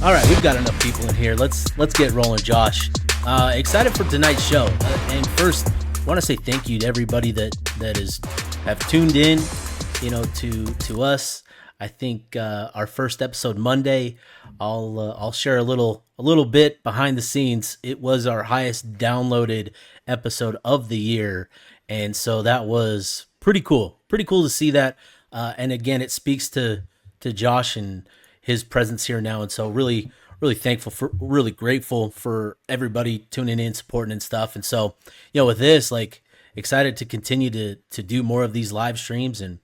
All right, we've got enough people in here. Let's get rolling, Josh. Excited for tonight's show. And first, I want to say thank you to everybody that have tuned in, to us. I think our first episode Monday, I'll share a little bit behind the scenes. It was our highest downloaded episode of the year, and so that was pretty cool. Pretty cool to see that. And again, it speaks to Josh and his presence here now, and so really thankful for, really grateful for everybody tuning in, supporting and stuff. And so, with this, like, excited to continue to do more of these live streams, and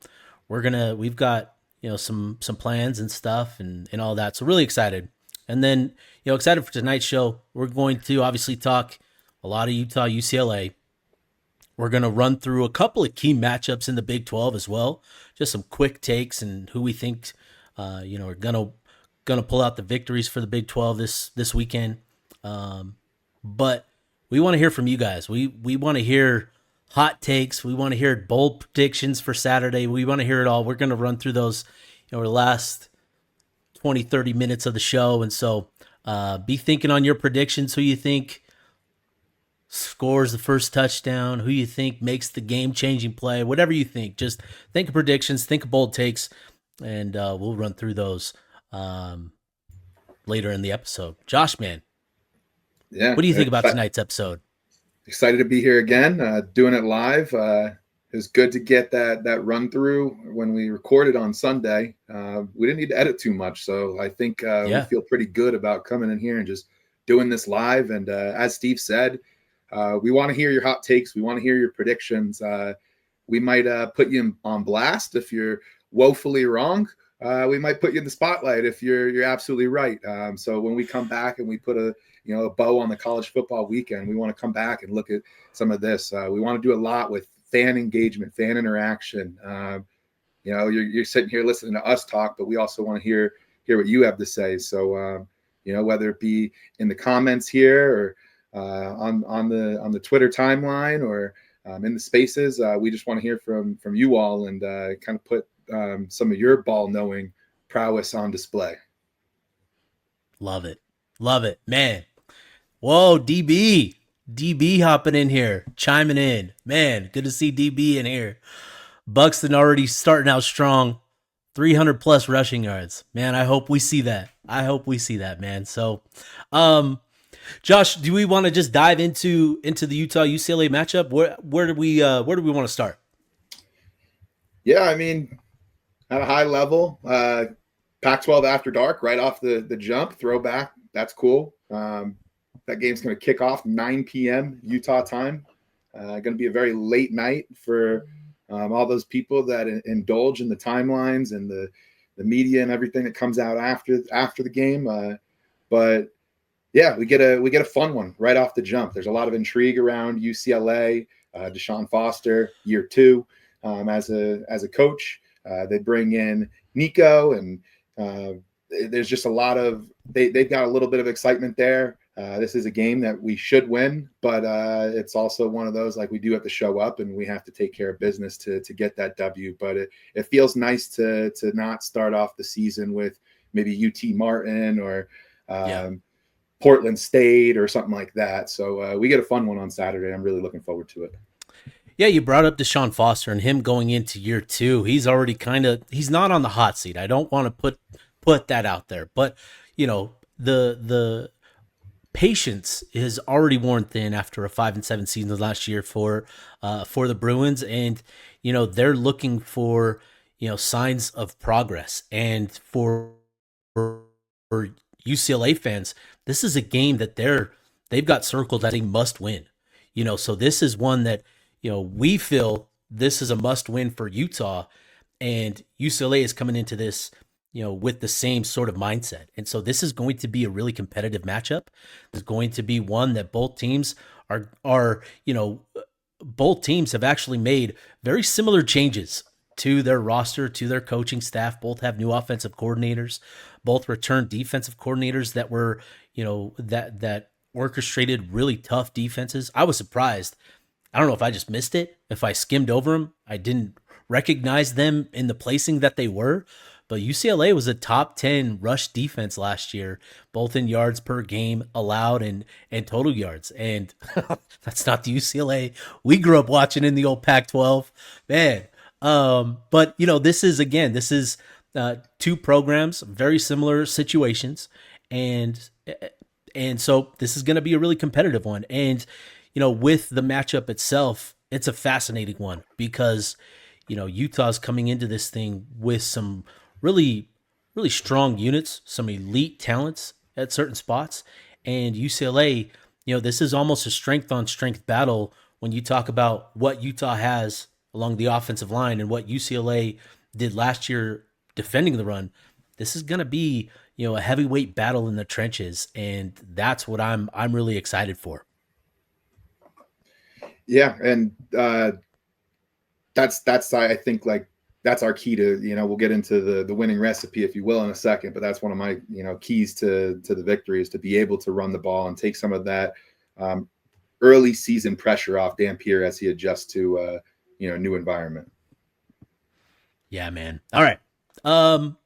we've got some plans and stuff and all that. So really excited. And then excited for tonight's show. We're going to obviously talk a lot of Utah, UCLA. We're going to run through a couple of key matchups in the Big 12 as well. Just some quick takes and who we think are gonna pull out the victories for the Big 12 this weekend. But we want to hear from you guys. We want to hear hot takes. We want to hear bold predictions for Saturday. We want to hear it all. We're going to run through those over the last 20, 30 minutes of the show. And so be thinking on your predictions, who you think scores the first touchdown, who you think makes the game-changing play, whatever you think. Just think of predictions, think of bold takes, and we'll run through those later in the episode. Josh, man, what do you think about tonight's episode? Excited to be here again, doing it live. It was good to get that run through when we recorded on Sunday. We didn't need to edit too much, so I think we feel pretty good about coming in here and just doing this live. And as Steve said, we want to hear your hot takes. We want to hear your predictions. We might put you on blast if you're woefully wrong. We might put you in the spotlight if you're absolutely right. So when we come back and we put a bow on the college football weekend, we want to come back and look at some of this. We want to do a lot with fan engagement, fan interaction. You're sitting here listening to us talk, but we also want to hear what you have to say. So whether it be in the comments here or on the Twitter timeline or in the spaces, we just want to hear from you all and kind of put some of your ball knowing prowess on display. Love it, man. Whoa, DB hopping in here, chiming in, man. Good to see DB in here. Buxton already starting out strong, 300 plus rushing yards, man. I hope we see that, man. So Josh, do we want to just dive into the Utah UCLA matchup? Where do we want to start? Yeah, I mean, at a high level, Pac-12 after dark, right off the jump, throwback. That's cool. That game's going to kick off 9 p.m. Utah time. Going to be a very late night for all those people that indulge in the timelines and the media and everything that comes out after the game. But yeah, we get a fun one right off the jump. There's a lot of intrigue around UCLA. Deshaun Foster, year 2 as a coach. They bring in Nico, and there's just a lot of they've got a little bit of excitement there. This is a game that we should win, but it's also one of those, like, we do have to show up and we have to take care of business to get that W. But it feels nice to not start off the season with maybe UT Martin or Portland State or something like that. So we get a fun one on Saturday. I'm really looking forward to it. Yeah, you brought up Deshaun Foster and him going into year 2. He's already he's not on the hot seat. I don't want to put that out there, but the patience is already worn thin after a 5-7 season last year for the Bruins, and they're looking for signs of progress. And for UCLA fans, this is a game that they've got circled as a must win. So this is one that we feel this is a must win for Utah, and UCLA is coming into this with the same sort of mindset. And so this is going to be a really competitive matchup. It's going to be one that both teams both teams have actually made very similar changes to their roster, to their coaching staff. Both have new offensive coordinators, both returned defensive coordinators that were, that orchestrated really tough defenses. I was surprised. I don't know if I just missed it, if I skimmed over them. I didn't recognize them in the placing that they were, but UCLA was a top 10 rush defense last year, both in yards per game allowed and total yards. And that's not the UCLA we grew up watching in the old Pac-12, man. But this is two programs, very similar situations, and so this is going to be a really competitive one. And with the matchup itself, it's a fascinating one because Utah's coming into this thing with some really, really strong units, some elite talents at certain spots, and UCLA. This is almost a strength on strength battle when you talk about what Utah has along the offensive line and what UCLA did last year defending the run. This is going to be, a heavyweight battle in the trenches, and that's what I'm really excited for. Yeah, and that's I think like that's our key to we'll get into the winning recipe, if you will, in a second. But that's one of my keys to the victory is to be able to run the ball and take some of that early season pressure off Dampier as he adjusts to new environment. Yeah, man. All right,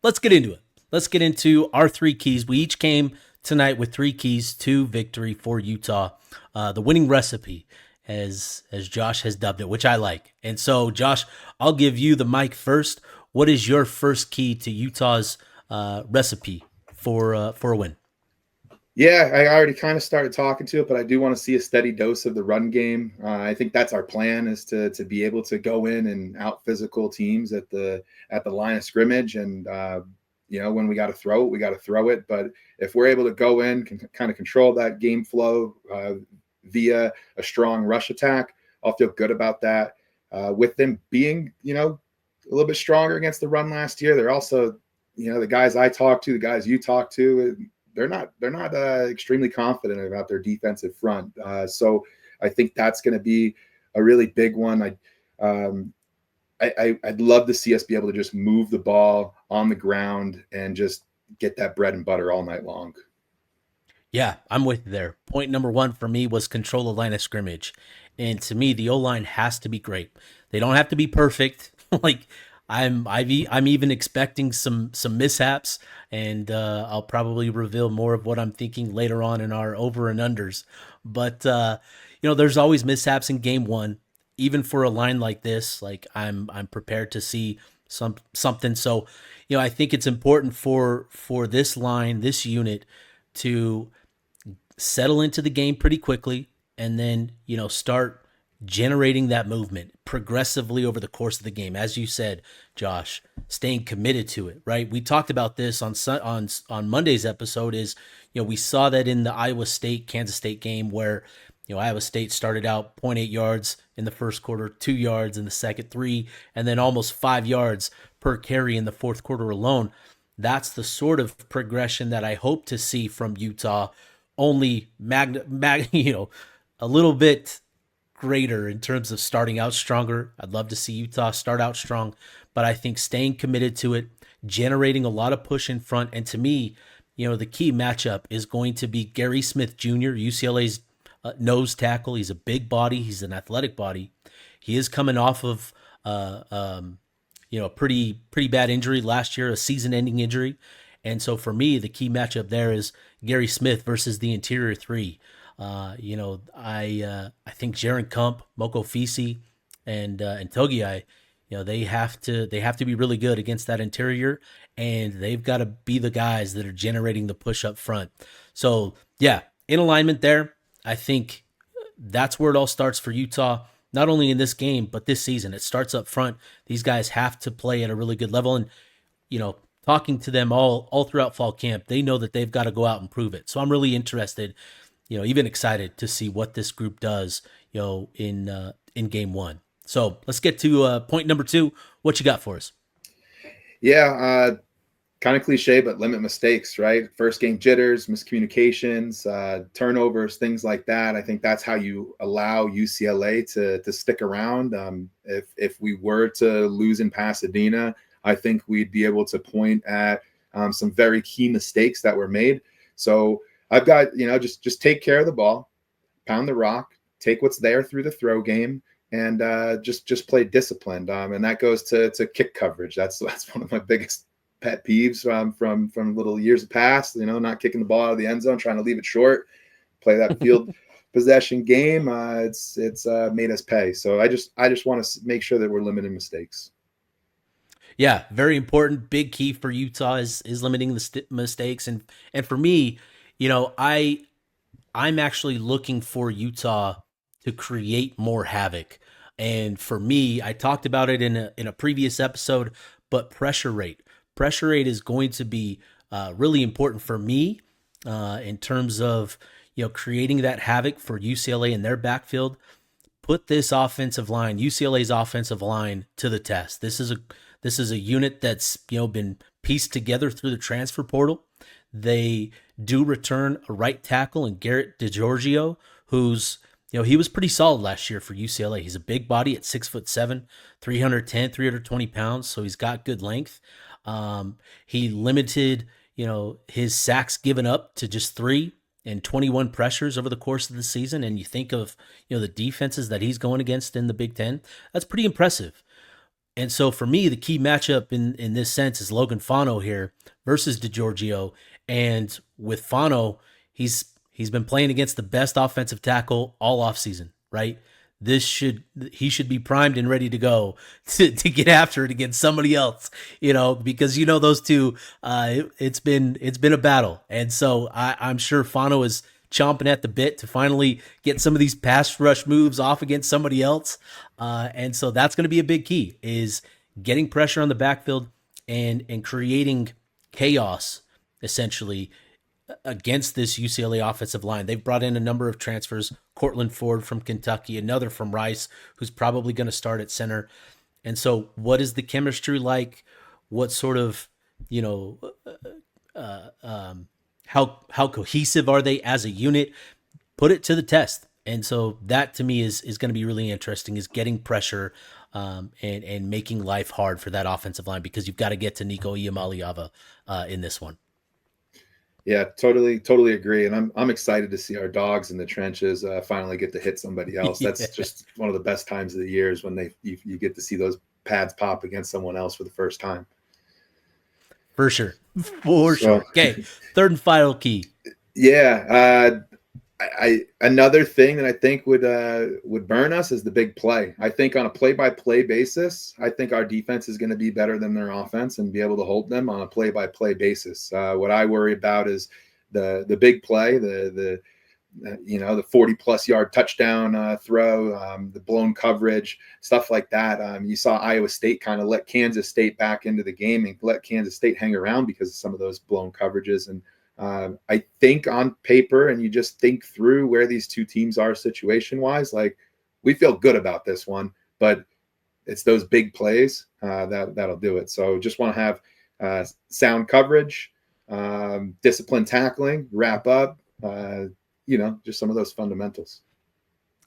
let's get into it. Let's get into our three keys. We each came tonight with three keys to victory for Utah. The winning recipe, as Josh has dubbed it, which I like. And so, Josh, I'll give you the mic first. What is your first key to Utah's recipe for a win? Yeah, I already kind of started talking to it, but I do want to see a steady dose of the run game. I think that's our plan, is to be able to go in and out physical teams at the line of scrimmage. And when we got to throw it, we got to throw it. But if we're able to go in, can kind of control that game flow via a strong rush attack, I'll feel good about that. With them being, a little bit stronger against the run last year, they're also, the guys I talk to, the guys you talk to, they're not extremely confident about their defensive front. So I think that's going to be a really big one. I'd love to see us be able to just move the ball on the ground and just get that bread and butter all night long. Yeah, I'm with you there. Point number one for me was control the line of scrimmage. And to me, the O-line has to be great. They don't have to be perfect. Like I'm even expecting some mishaps, and I'll probably reveal more of what I'm thinking later on in our over and unders. But there's always mishaps in game one, even for a line like this. Like I'm prepared to see something. So I think it's important for this line, this unit, to settle into the game pretty quickly, and then start generating that movement progressively over the course of the game. As you said, Josh, staying committed to it, right? We talked about this on Monday's episode. Is we saw that in the Iowa State Kansas State game where Iowa State started out 0.8 yards in the first quarter, 2 yards in the second, 3, and then almost 5 yards per carry in the fourth quarter alone. That's the sort of progression that I hope to see from Utah, only a little bit greater in terms of starting out stronger. I'd love to see Utah start out strong, but I think staying committed to it, generating a lot of push in front. And to me, the key matchup is going to be Gary Smith Jr., UCLA's nose tackle. He's a big body. He's an athletic body. He is coming off of a pretty bad injury last year, a season-ending injury. And so for me, the key matchup there is Gary Smith versus the interior three. I think Jaron Kump, Moko Fisi, and Togiai, they have to be really good against that interior, and they've got to be the guys that are generating the push up front. So yeah, in alignment there, I think that's where it all starts for Utah. Not only in this game, but this season. It starts up front. These guys have to play at a really good level, and talking to them all throughout fall camp, they know that they've got to go out and prove it. So I'm really interested, even excited to see what this group does, in game one. So let's get to point number two. What you got for us? Yeah, kind of cliche, but limit mistakes, right? First game jitters, miscommunications, turnovers, things like that. I think that's how you allow UCLA to stick around. If we were to lose in Pasadena, I think we'd be able to point at some very key mistakes that were made. So I've got, just take care of the ball, pound the rock, take what's there through the throw game, and just play disciplined. And that goes to kick coverage. That's one of my biggest pet peeves from little years past. Not kicking the ball out of the end zone, trying to leave it short, play that field possession game. It's made us pay. So I just want to make sure that we're limiting mistakes. Yeah, very important. Big key for Utah is limiting the mistakes, and for me, I'm actually looking for Utah to create more havoc. And for me, I talked about it in a previous episode, but pressure rate is going to be really important for me in terms of creating that havoc for UCLA in their backfield. Put this offensive line, UCLA's offensive line, to the test. This is a unit that's been pieced together through the transfer portal. They do return a right tackle in Garrett DiGiorgio, who's he was pretty solid last year for UCLA. He's a big body at 6'7", 310, 320 pounds, so he's got good length. He limited his sacks given up to just 3 and 21 pressures over the course of the season. And you think of the defenses that he's going against in the Big Ten, that's pretty impressive. And so for me, the key matchup in this sense is Logan Fano here versus DiGiorgio. And with Fano, he's been playing against the best offensive tackle all offseason, right? He should be primed and ready to go to get after it against somebody else, because those two, it's been a battle. And so I'm sure Fano is chomping at the bit to finally get some of these pass rush moves off against somebody else. And so that's going to be a big key, is getting pressure on the backfield and creating chaos essentially against this UCLA offensive line. They've brought in a number of transfers, Cortland Ford from Kentucky, another from Rice, who's probably going to start at center. And so what is the chemistry like? What sort of, how cohesive are they as a unit? Put it to the test. And so that to me is going to be really interesting, is getting pressure and making life hard for that offensive line, because you've got to get to Nico Iamaleava in this one. Yeah, totally agree. And I'm excited to see our dogs in the trenches finally get to hit somebody else. That's just one of the best times of the year, is when you get to see those pads pop against someone else for the first time. For sure. Okay, third and final key. Yeah, another thing that I think would burn us is the big play. I think on a play-by-play basis, I think our defense is going to be better than their offense and be able to hold them on a play-by-play basis. What I worry about is the big play, the 40-plus yard touchdown throw, the blown coverage, stuff like that. You saw Iowa State kind of let Kansas State back into the game and let Kansas State hang around because of some of those blown coverages. And I think on paper, and you just think through where these two teams are situation-wise, like, we feel good about this one, but it's those big plays that'll do it. So just want to have sound coverage, disciplined tackling, wrap up, just some of those fundamentals.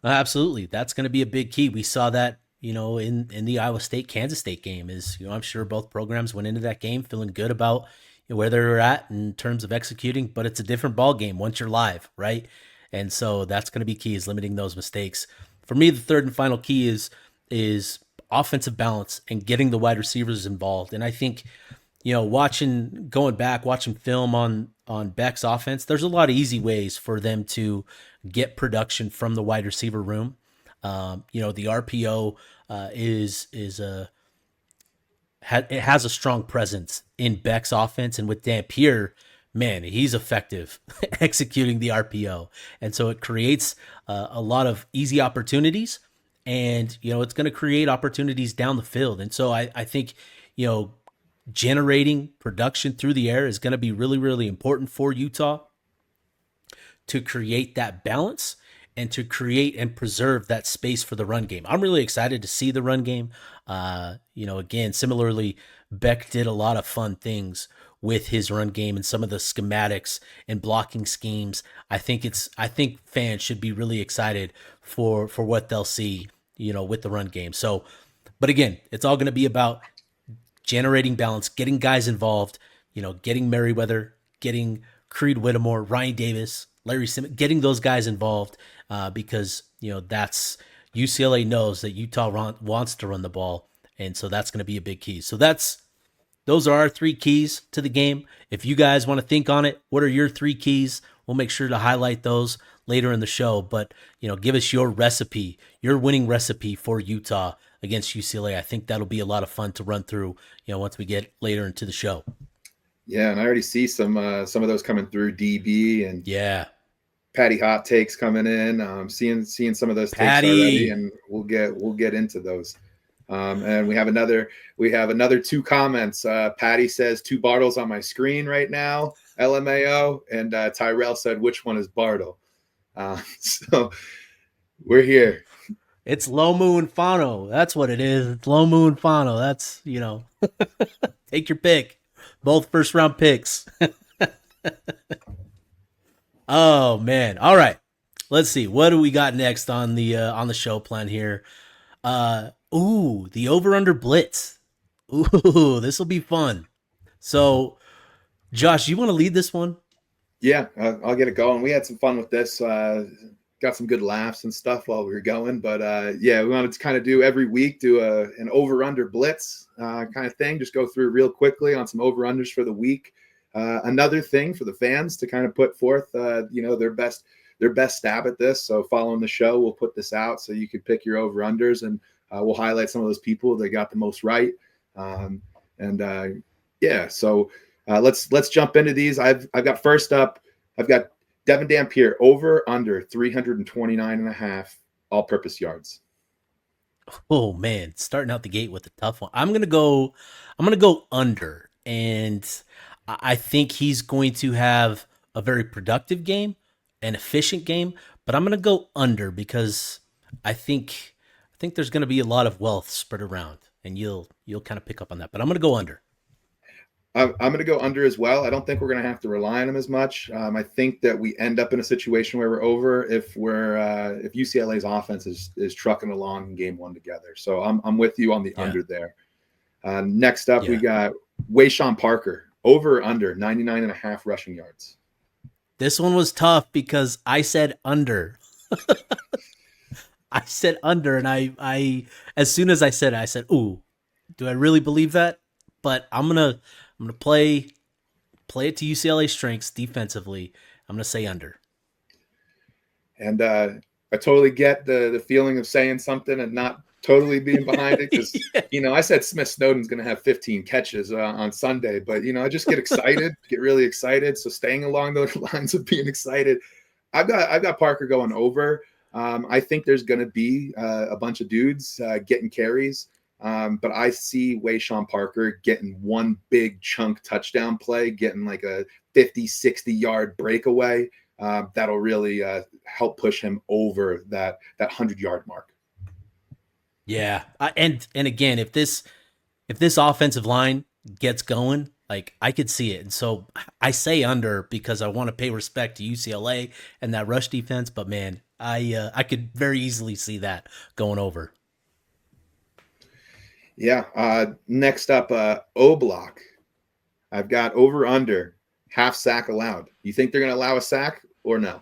Absolutely. That's going to be a big key. We saw that, in the Iowa State Kansas State game. Is I'm sure both programs went into that game feeling good about where they're at in terms of executing, but it's a different ball game once you're live, right? And so that's going to be key, is limiting those mistakes. For me, the third and final key is offensive balance and getting the wide receivers involved. And I think, watching film on Beck's offense, there's a lot of easy ways for them to get production from the wide receiver room. The RPO it has a strong presence in Beck's offense, and with Dampier, man, he's effective executing the RPO, and so it creates a lot of easy opportunities, and it's going to create opportunities down the field. And so I think generating production through the air is going to be really, really important for Utah to create that balance and to create and preserve that space for the run game. I'm really excited to see the run game. Again, similarly, Beck did a lot of fun things with his run game and some of the schematics and blocking schemes. I think fans should be really excited for what they'll see, with the run game. So, but again, it's all going to be about generating balance, getting guys involved, getting Merriweather, getting Creed Whittemore, Ryan Davis, Larry Simmons, getting those guys involved, because that's UCLA knows that Utah wants to run the ball, and so that's going to be a big key. So that's those are our three keys to the game. If you guys want to think on it, what are your three keys? We'll make sure to highlight those later in the show. But, give us your recipe, your winning recipe for Utah against UCLA. I think that'll be a lot of fun to run through, once we get later into the show. Yeah, and I already see some of those coming through. DB and yeah, Patty hot takes coming in. Seeing some of those takes already, and we'll get into those. And we have another 2 comments. Patty says 2 Bartles on my screen right now, LMAO, and Tyrell said, which one is Bartle? So we're here. It's Lomu and Fano. That's what it is. It's Lomu and Fano. That's, take your pick. Both first round picks. Oh man. All right. Let's see. What do we got next on the show plan here? The over under blitz. Ooh, this will be fun. So, Josh, you want to lead this one? Yeah, I'll get it going. We had some fun with this. Got some good laughs and stuff while we were going. But we wanted to kind of do every week, an over-under blitz kind of thing. Just go through real quickly on some over-unders for the week. Another thing for the fans to kind of put forth, their best stab at this. So following the show, we'll put this out so you can pick your over-unders, and we'll highlight some of those people that got the most right. So let's jump into these. I've got first up. I've got Devin Dampier over under 329.5 all-purpose yards. Oh man, starting out the gate with a tough one. I'm gonna go under, and I think he's going to have a very productive game, an efficient game. But I'm gonna go under because I think there's gonna be a lot of wealth spread around, and you'll kind of pick up on that. But I'm gonna go under. I'm going to go under as well. I don't think we're going to have to rely on him as much. I think that we end up in a situation where we're over if UCLA's offense is trucking along in game one together. So I'm with you on the under there. Next up, we got Wayshawn Parker over under 99.5 rushing yards. This one was tough because I said under. I said under, and I as soon as I said it, I said, "Ooh, do I really believe that?" But I'm gonna play it to UCLA strengths defensively. I'm gonna say under. And I totally get the feeling of saying something and not totally being behind it because I said Smith Snowden's gonna have 15 catches on Sunday, but I just get excited, get really excited. So staying along those lines of being excited, I've got Parker going over. I think there's gonna be a bunch of dudes getting carries. But I see Wayshawn Parker getting one big chunk touchdown play, getting like a 50, 60-yard breakaway. That'll really help push him over that 100-yard mark. Yeah. And again, if this offensive line gets going, like I could see it. And so I say under because I want to pay respect to UCLA and that rush defense. But man, I could very easily see that going over. Yeah. Next up, O-Block. I've got over under half sack allowed. You think they're going to allow a sack or no?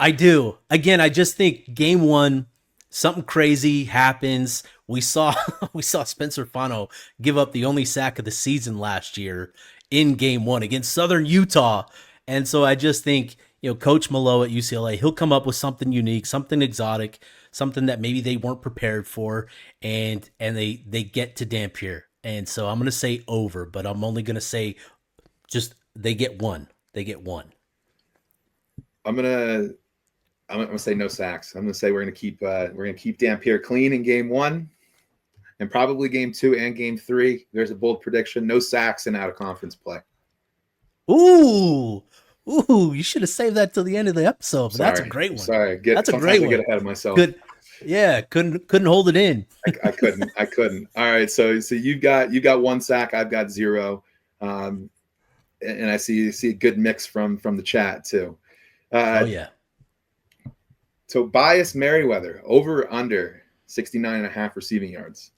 I do. Again, I just think game one, something crazy happens. We saw Spencer Fano give up the only sack of the season last year in game one against Southern Utah. And so I just think, Coach Malo at UCLA, he'll come up with something unique, something exotic, something that maybe they weren't prepared for, and they get to Dampier. And so I'm going to say over, but I'm only going to say just they get one. They get one. I'm gonna say no sacks. I'm gonna say we're gonna keep Dampier clean in game one, and probably game two and game three. There's a bold prediction: no sacks and out of conference play. Ooh, you should have saved that till the end of the episode. But that's a great one. Sorry, that's a great one. I get ahead of myself. Good. Yeah, couldn't hold it in. I couldn't. All right, so you got one sack. I've got 0, and I see a good mix from the chat too. Oh yeah. Tobias Merriweather over under 69.5 receiving yards.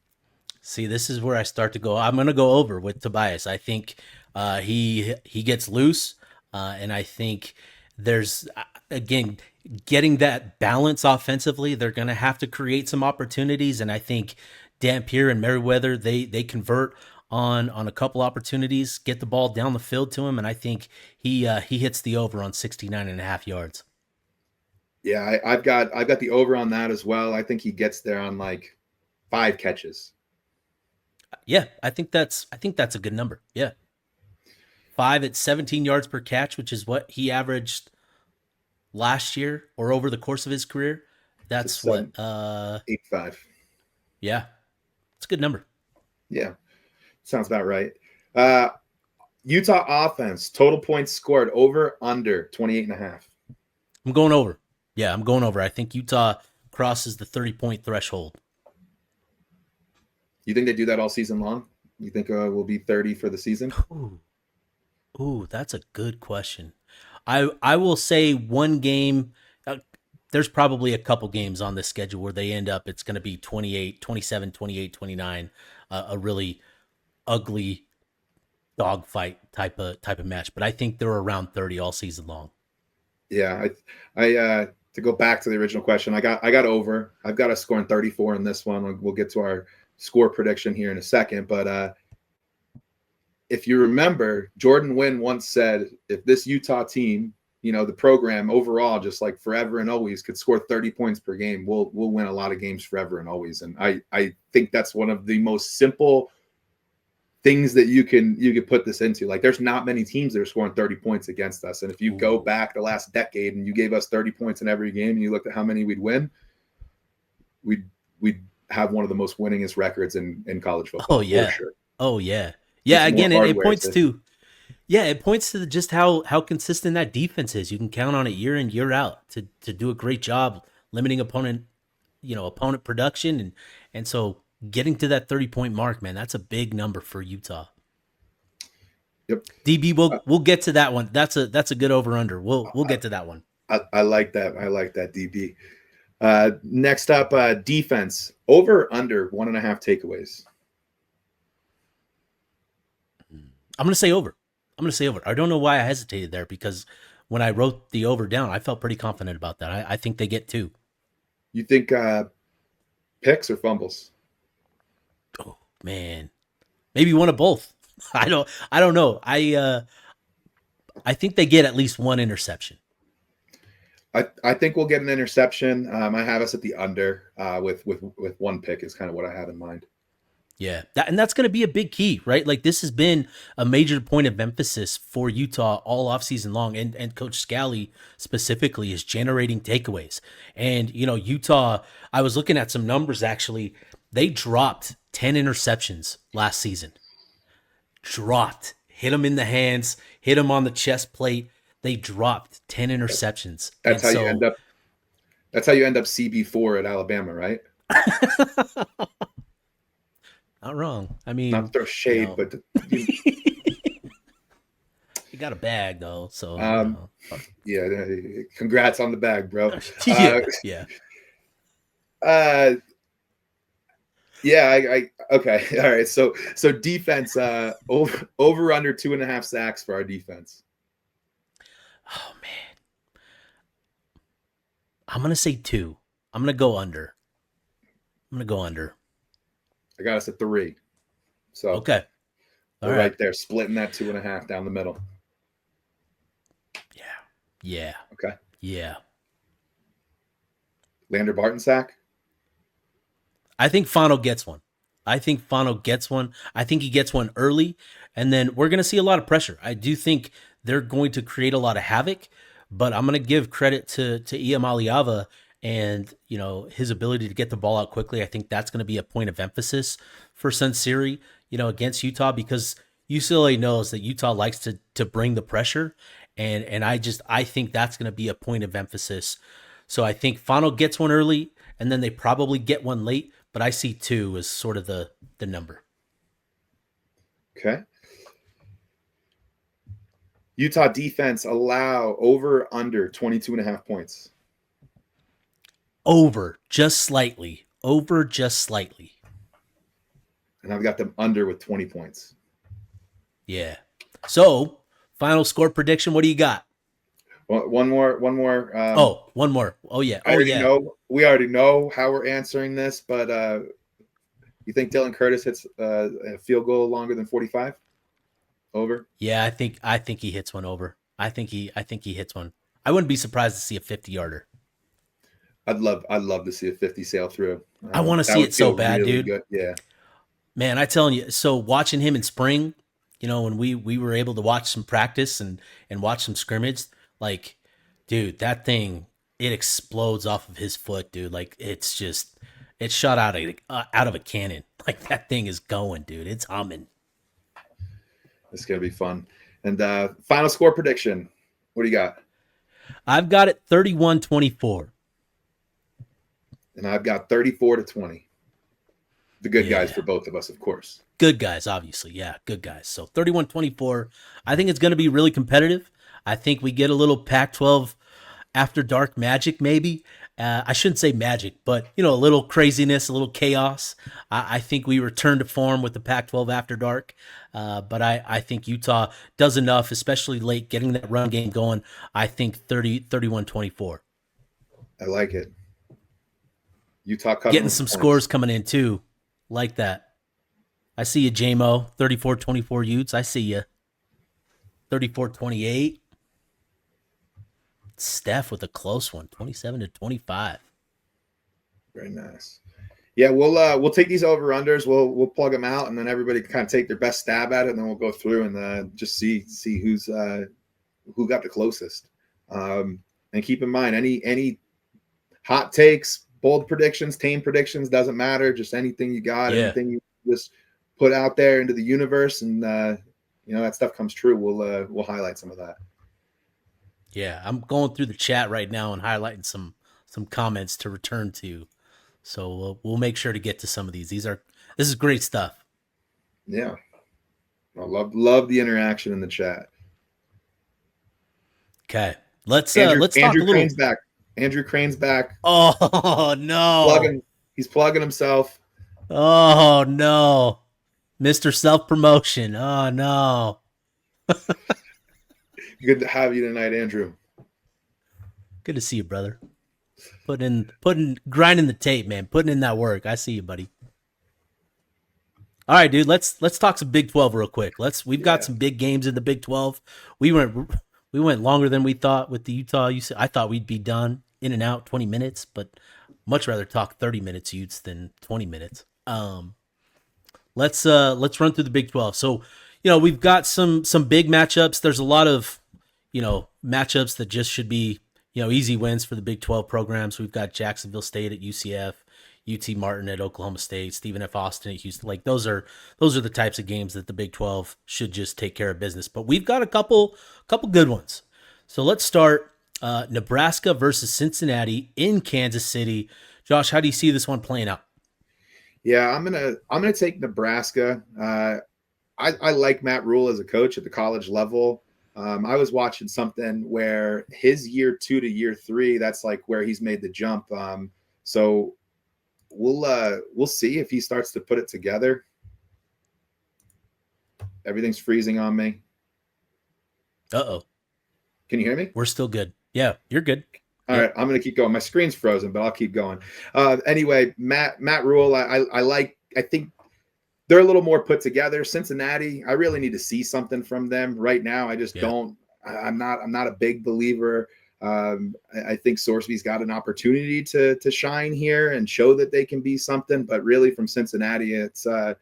See, this is where I start to go. I'm going to go over with Tobias. I think he gets loose, and I think there's again getting that balance offensively. They're going to have to create some opportunities, and I think Dampier and Merriweather they convert on a couple opportunities, get the ball down the field to him, and I think he hits the over on 69.5 yards. Yeah, I've got the over on that as well. I think he gets there on like 5 catches. Yeah, I think that's a good number. Yeah. 5 at 17 yards per catch, which is what he averaged last year or over the course of his career. That's what 8.5. Yeah. It's a good number. Yeah. Sounds about right. Utah offense, total points scored over under 28.5. I'm going over. Yeah, I'm going over. I think Utah crosses the 30-point threshold. You think they do that all season long? You think we'll be 30 for the season? Ooh, that's a good question. I will say one game. There's probably a couple games on this schedule where they end up, it's going to be 28, 27, 28, 29, a really ugly dogfight type of match. But I think they're around 30 all season long. Yeah, I to go back to the original question, I got over. I've got a score in 34 in this one. We'll get to our score prediction here in a second, but if you remember, Jordan Wynn once said, if this Utah team, the program overall, just like forever and always, could score 30 points per game, we'll win a lot of games forever and always. And I think that's one of the most simple things that you can put this into. Like, there's not many teams that are scoring 30 points against us. And if you go back the last decade and you gave us 30 points in every game and you looked at how many we'd win, we'd have one of the most winningest records in college football. Oh yeah. For sure. Oh yeah. Yeah. Again, it points to just how consistent that defense is. You can count on it year in, year out to do a great job limiting opponent production. And so getting to that 30-point mark, man, that's a big number for Utah. Yep. DB, we'll get to that one. That's a good over under. We'll get to that one. I like that. I like that, DB. Next up, defense, over under 1.5 takeaways. I'm going to say over. I don't know why I hesitated there, because when I wrote the over down, I felt pretty confident about that. I think they get 2. You think picks or fumbles? Oh man, maybe one of both. I don't know. I think they get at least 1 interception. I think we'll get an interception. I have us at the under with 1 pick is kind of what I have in mind. Yeah, that's going to be a big key, right? Like, this has been a major point of emphasis for Utah all offseason long, and Coach Scally specifically is generating takeaways. And, Utah, I was looking at some numbers, actually. They dropped 10 interceptions last season. Hit them in the hands, hit them on the chest plate. They dropped 10 interceptions. That's how you end up CB4 at Alabama, right? Not wrong. I mean, not throw shade, but you got a bag though, so yeah. Congrats on the bag, bro. Yeah. Yeah. Okay. All right. So defense, over under 2.5 sacks for our defense. Oh man, I'm gonna say 2. I'm gonna go under. I got us at 3. So okay, all right there, splitting that 2.5 down the middle. Yeah. Okay. Yeah. Lander Barton sack. I think Fano gets one. I think he gets one early, and then we're going to see a lot of pressure. I do think they're going to create a lot of havoc, but I'm going to give credit to Iam Aliava and, his ability to get the ball out quickly. I think that's going to be a point of emphasis for Sunseri, against Utah, because UCLA knows that Utah likes to bring the pressure, and I think that's going to be a point of emphasis. So I think Fano gets one early, and then they probably get one late, but I see 2 as sort of the number. Okay. Utah defense allow over under 22.5 points. Over just slightly. And I've got them under with 20 points. Yeah. So, final score prediction. What do you got? One more. One more. Oh yeah. We already know how we're answering this, but You think Dylan Curtis hits a field goal longer than 45? Over? Yeah, I think he hits one over. I think he hits one. I wouldn't be surprised to see a 50-yarder. I'd love to see a 50 sail through. I want to That see would it so feel bad, really dude. good. Yeah. Man, I telling you, so watching him in spring, when we were able to watch some practice and watch some scrimmage, like, dude, that thing, it explodes off of his foot, dude. Like, it's shot out of a cannon. Like, that thing is going, dude. It's humming. It's gonna be fun. And final score prediction. What do you got? I've got it 31-24. And I've got 34-20. The good guys Yeah. for both of us, of course. Good guys, obviously. Yeah, good guys. So 31-24. I think it's going to be really competitive. I think we get a little Pac-12 after dark magic, maybe. I shouldn't say magic, but, a little craziness, a little chaos. I think we return to form with the Pac-12 after dark. But I think Utah does enough, especially late, getting that run game going. I think 31-24. I like it. Utah covering Getting some scores coming in, too. Like that. I see you, J-Mo. 34-24 Utes. I see you. 34-28. Steph with a close one, 27-25. Very nice. Yeah, we'll take these over unders. We'll plug them out, and then everybody can kind of take their best stab at it, and then we'll go through and just see who's who got the closest. And keep in mind, any hot takes, bold predictions, tame predictions, doesn't matter. Just anything you got, anything you just put out there into the universe, and that stuff comes true. We'll highlight some of that. Yeah, I'm going through the chat right now and highlighting some comments to return to. So we'll make sure to get to some of these. This is great stuff. Yeah, I love the interaction in the chat. Okay, let's talk a little. Crane's back. Andrew Crane's back. Oh no! He's plugging himself. Oh no, Mr. Self Promotion. Oh no. Good to have you tonight, Andrew. Good to see you, brother. Grinding the tape, man. Putting in that work. I see you, buddy. All right, dude. Let's talk some Big 12 real quick. We've got some big games in the Big 12. We went longer than we thought with the Utah. I thought we'd be done in and out 20 minutes, but much rather talk 30 minutes Utes than 20 minutes. Let's run through the Big 12. So, we've got some big matchups. There's a lot of matchups that just should be, easy wins for the Big 12 programs. We've got Jacksonville State at UCF, UT Martin at Oklahoma State, Stephen F. Austin at Houston. Like those are the types of games that the Big 12 should just take care of business. But we've got a couple good ones. So let's start Nebraska versus Cincinnati in Kansas City. Josh, how do you see this one playing out? Yeah, I'm gonna take Nebraska. I like Matt Rule as a coach at the college level. I was watching something where his year 2 to year 3, that's like where he's made the jump. So we'll see if he starts to put it together. Everything's freezing on me. Uh-oh. Can you hear me? We're still good. Yeah, you're good. All right, I'm going to keep going. My screen's frozen, but I'll keep going. Anyway, Matt Rule, I think they're a little more put together. Cincinnati, I really need to see something from them right now. I just don't. I'm not a big believer. I think Sorsby's got an opportunity to shine here and show that they can be something. But really, from Cincinnati, it's I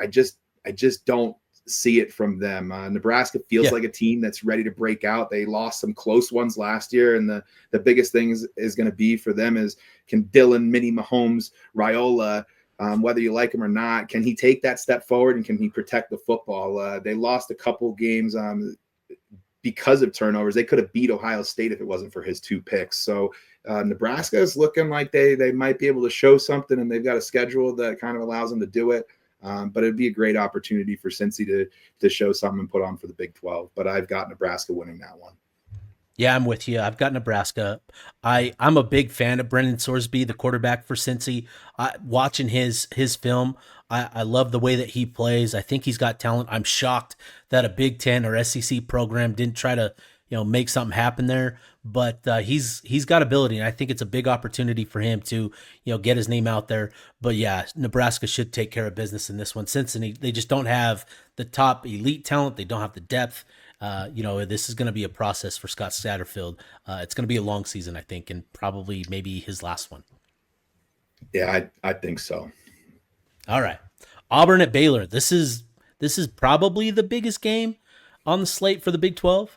just don't see it from them. Nebraska feels like a team that's ready to break out. They lost some close ones last year, and the biggest thing is going to be for them is, can Dylan, Mini Mahomes, Raiola, whether you like him or not, can he take that step forward and can he protect the football? They lost a couple games because of turnovers. They could have beat Ohio State if it wasn't for his 2 picks. So Nebraska is looking like they might be able to show something, and they've got a schedule that kind of allows them to do it. But it'd be a great opportunity for Cincy to show something and put on for the Big 12. But I've got Nebraska winning that one. Yeah, I'm with you. I've got Nebraska. I'm a big fan of Brendan Sorsby, the quarterback for Cincy. Watching his film, I love the way that he plays. I think he's got talent. I'm shocked that a Big Ten or SEC program didn't try to make something happen there. But he's got ability, and I think it's a big opportunity for him to get his name out there. But yeah, Nebraska should take care of business in this one. Cincinnati, they just don't have the top elite talent. They don't have the depth. This is going to be a process for Scott Satterfield. It's going to be a long season, I think, and probably maybe his last one. Yeah, I think so. All right, Auburn at Baylor. This is probably the biggest game on the slate for the Big 12.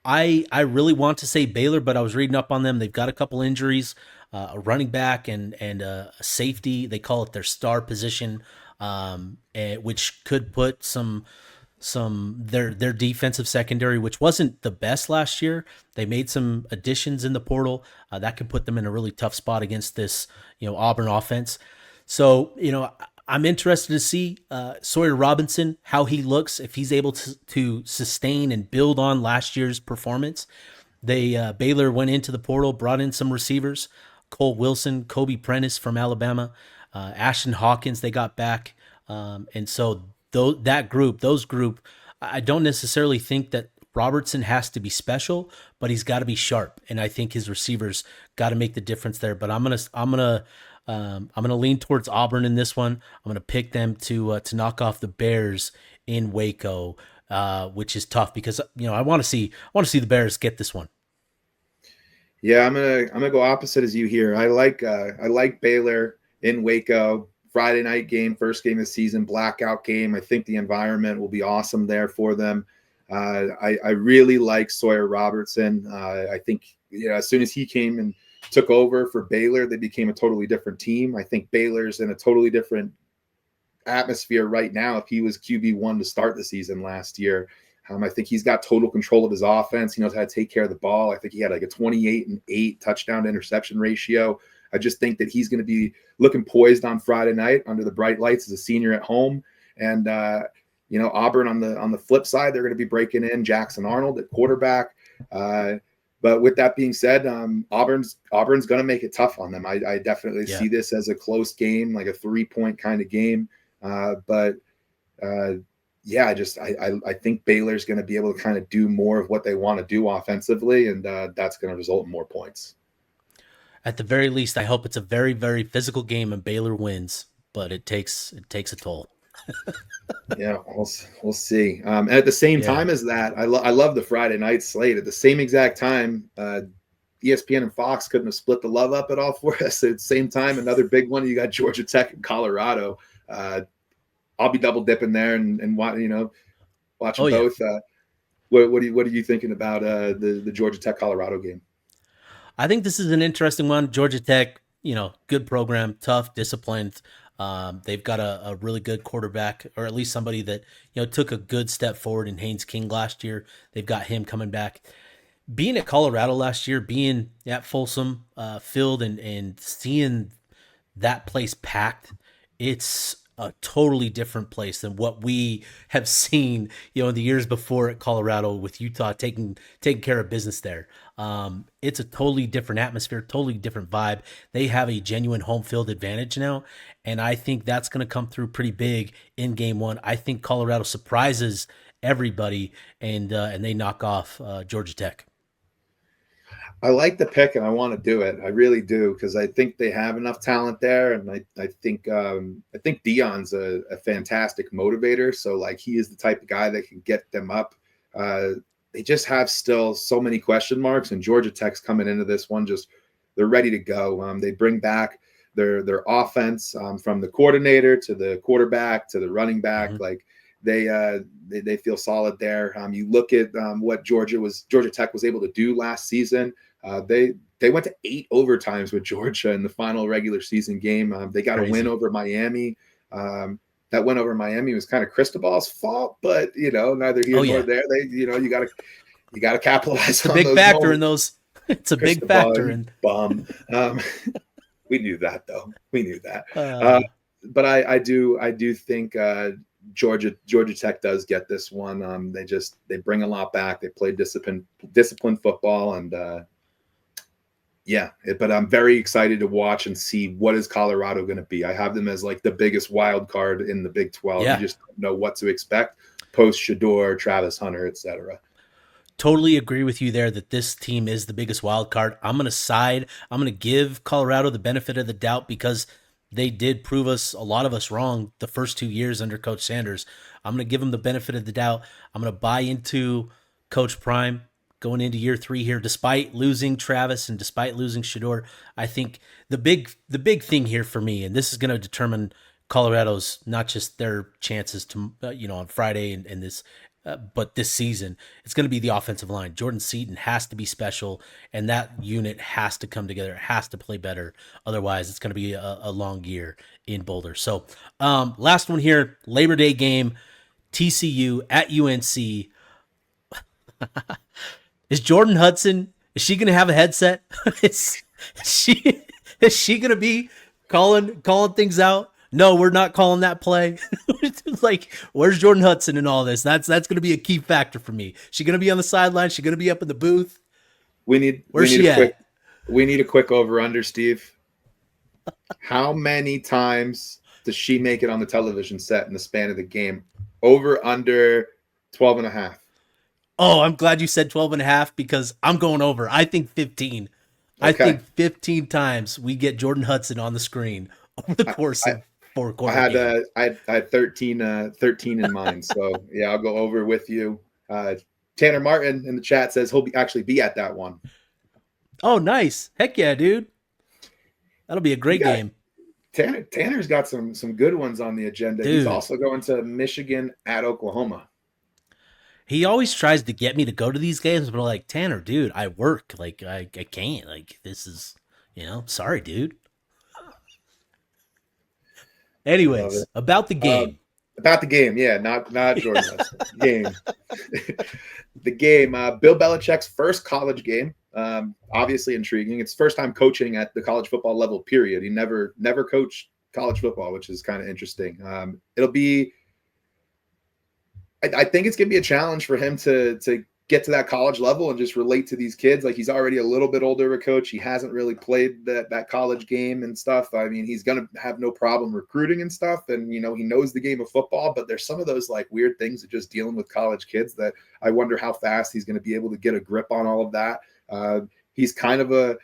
I really want to say Baylor, but I was reading up on them. They've got a couple injuries, a running back and a safety. They call it their star position, which could put their defensive secondary, which wasn't the best last year. They made some additions in the portal that could put them in a really tough spot against this Auburn offense. So I'm interested to see Sawyer Robinson, how he looks, if he's able to sustain and build on last year's performance. Baylor went into the portal, brought in some receivers, Cole Wilson, Kobe Prentice from Alabama, Ashton Hawkins they got back. And so those group, I don't necessarily think that Robertson has to be special, but he's got to be sharp. And I think his receivers got to make the difference there. But I'm gonna lean towards Auburn in this one. I'm gonna pick them to knock off the Bears in Waco, which is tough because I want to see the Bears get this one. Yeah, I'm gonna go opposite as you here. I like Baylor in Waco. Friday night game, first game of the season, blackout game. I think the environment will be awesome there for them. I really like Sawyer Robertson. I think as soon as he came and took over for Baylor, they became a totally different team. I think Baylor's in a totally different atmosphere right now. If he was QB1 to start the season last year, I think he's got total control of his offense. He knows how to take care of the ball. I think he had like a 28-8 touchdown to interception ratio. I just think that he's going to be looking poised on Friday night under the bright lights as a senior at home. And, Auburn on the flip side, they're going to be breaking in Jackson Arnold at quarterback. But with that being said, Auburn's going to make it tough on them. I definitely see this as a close game, like a 3-point kind of game. I think Baylor's going to be able to kind of do more of what they want to do offensively, and that's going to result in more points. At the very least, I hope it's a very, very physical game and Baylor wins, but it takes a toll. Yeah, we'll see. And at the same time as that, I love the Friday night slate. At the same exact time, ESPN and Fox couldn't have split the love up at all for us. At the same time, another big one. You got Georgia Tech and Colorado. I'll be double dipping there and watching both. Yeah. What are you thinking about the Georgia Tech Colorado game? I think this is an interesting one. Georgia Tech, good program, tough, disciplined. They've got a really good quarterback, or at least somebody that took a good step forward in Haynes King last year. They've got him coming back. Being at Colorado last year, being at Folsom Field and seeing that place packed, it's a totally different place than what we have seen, in the years before at Colorado with Utah taking care of business there. It's a totally different atmosphere, totally different vibe. They have a genuine home field advantage now, and I think that's going to come through pretty big in game one. I think Colorado surprises everybody, and they knock off Georgia Tech. I like the pick and I want to do it. I really do, because I think they have enough talent there, and I think Deion's a fantastic motivator. So like he is the type of guy that can get them up. They just have still so many question marks, and Georgia Tech's coming into this one they're ready to go. They bring back their offense from the coordinator to the quarterback to the running back. Mm-hmm. Like they feel solid there. You look at what Georgia Tech was able to do last season. They went to 8 overtimes with Georgia in the final regular season game. They got a win over Miami. That win over Miami was kind of Cristobal's fault, but neither here nor there. They, you got to capitalize on those. It's a big factor in those. It's a big factor in bum. We knew that though. We knew that. But I do think Georgia Tech does get this one. They bring a lot back. They play disciplined football, and but I'm very excited to watch and see what is Colorado going to be. I have them as like the biggest wild card in the Big 12. You just don't know what to expect post Shador, Travis Hunter, etc. totally agree with you there that this team is the biggest wild card. I'm going to give Colorado the benefit of the doubt because they did prove a lot of us wrong the first 2 years under Coach Sanders. I'm going to give them the benefit of the doubt. I'm going to buy into Coach Prime going into year 3 here, despite losing Travis and despite losing Shador. I think the big thing here for me, and this is going to determine Colorado's not just their chances to on Friday and this, but this season, it's going to be the offensive line. Jordan Seaton has to be special, and that unit has to come together. It has to play better. Otherwise, it's going to be a long year in Boulder. So, last one here, Labor Day game, TCU at UNC. Is Jordan Hudson? Is she going to have a headset? is she? Is she going to be calling things out? No, we're not calling that play. Like, where's Jordan Hudson in all this? That's going to be a key factor for me. She going to be on the sideline? She going to be up in the booth? Where's she at? We need a quick over under, Steve. How many times does she make it on the television set in the span of the game? Over under 12 and a half. Oh, I'm glad you said 12 and a half because I'm going over. I think 15. Okay. I think 15 times we get Jordan Hudson on the screen over the course of 4 quarters. I had 13 in mind. So, yeah, I'll go over with you. Tanner Martin in the chat says he'll actually be at that one. Oh, nice. Heck yeah, dude. That'll be a great game. Tanner's got some good ones on the agenda. Dude. He's also going to Michigan at Oklahoma. He always tries to get me to go to these games, but I'm like, Tanner, dude, I work. Like, I can't. Like, this is, sorry, dude. Anyways, about the game. Yeah, not Jordan Hudson. Game. The game. Bill Belichick's first college game. Obviously intriguing. It's first time coaching at the college football level, period. He never coached college football, which is kind of interesting. It'll be, I think it's going to be a challenge for him to get to that college level and just relate to these kids. Like, he's already a little bit older of a coach. He hasn't really played that college game and stuff. I mean, he's going to have no problem recruiting and stuff. And, he knows the game of football, but there's some of those like weird things of just dealing with college kids that I wonder how fast he's going to be able to get a grip on all of that. He's kind of a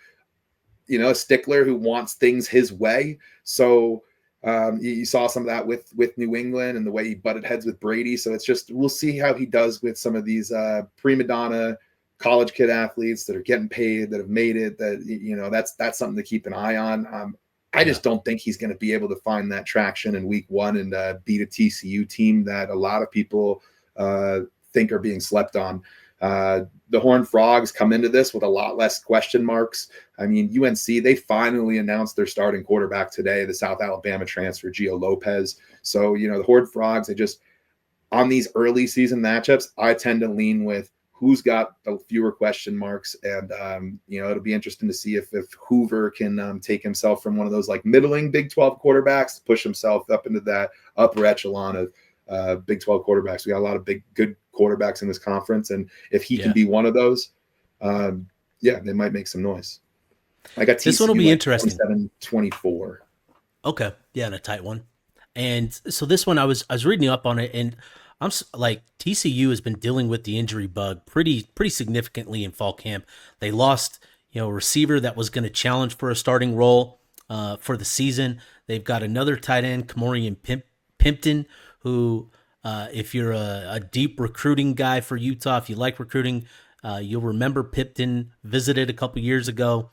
stickler who wants things his way. So you saw some of that with New England and the way he butted heads with Brady. So it's just, we'll see how he does with some of these prima donna college kid athletes that are getting paid, that have made it, that, that's something to keep an eye on. I just don't think he's going to be able to find that traction in week 1 and beat a TCU team that a lot of people think are being slept on. The Horned Frogs come into this with a lot less question marks. I mean, UNC, they finally announced their starting quarterback today, the South Alabama transfer, Gio Lopez. So, the Horned Frogs, they just, on these early season matchups, I tend to lean with who's got the fewer question marks. And, it'll be interesting to see if Hoover can take himself from one of those like middling Big 12 quarterbacks to push himself up into that upper echelon of Big 12 quarterbacks. We got a lot of good quarterbacks in this conference, and if he can be one of those, they might make some noise. I got TCU, this one will be interesting. 27-24. Okay, yeah, and a tight one. And so this one, I was reading up on it, and I'm like, TCU has been dealing with the injury bug pretty significantly in fall camp. They lost a receiver that was going to challenge for a starting role for the season. They've got another tight end, Kamorian Pimpton, who, if you're a deep recruiting guy for Utah, if you like recruiting, you'll remember Pipton visited a couple years ago.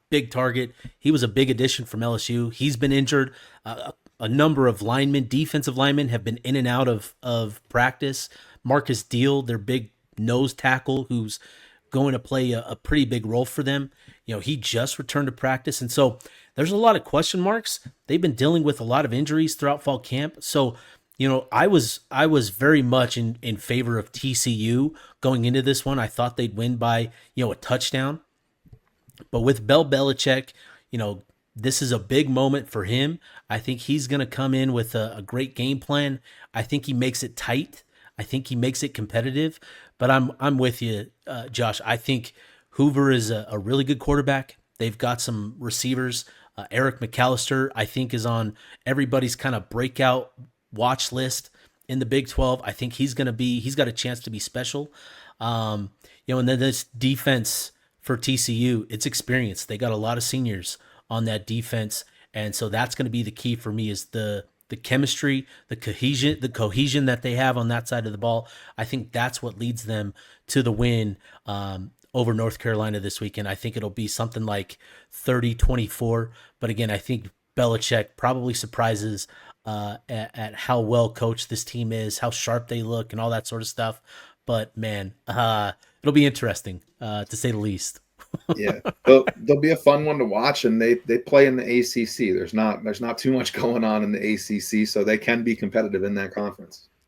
Big target. He was a big addition from LSU. He's been injured. A number of defensive linemen have been in and out of practice. Marcus Deal, their big nose tackle, who's going to play a pretty big role for them. He just returned to practice. And so there's a lot of question marks. They've been dealing with a lot of injuries throughout fall camp. So I was very much in favor of TCU going into this one. I thought they'd win by, a touchdown. But with Bill Belichick, this is a big moment for him. I think he's going to come in with a great game plan. I think he makes it tight. I think he makes it competitive. But I'm with you, Josh. I think Hoover is a really good quarterback. They've got some receivers. Eric McAllister, I think, is on everybody's kind of breakout watch list in the Big 12. I think he's got a chance to be special. And then this defense for TCU, it's experience. They got a lot of seniors on that defense, and so that's going to be the key for me is the chemistry, the cohesion that they have on that side of the ball. I think that's what leads them to the win over North Carolina this weekend. I think it'll be something like 30-24. But again, I think Belichick probably surprises at how well coached this team is, how sharp they look, and all that sort of stuff. But man, it'll be interesting to say the least. Yeah, they'll be a fun one to watch, and they play in the ACC. There's not too much going on in the ACC, so they can be competitive in that conference.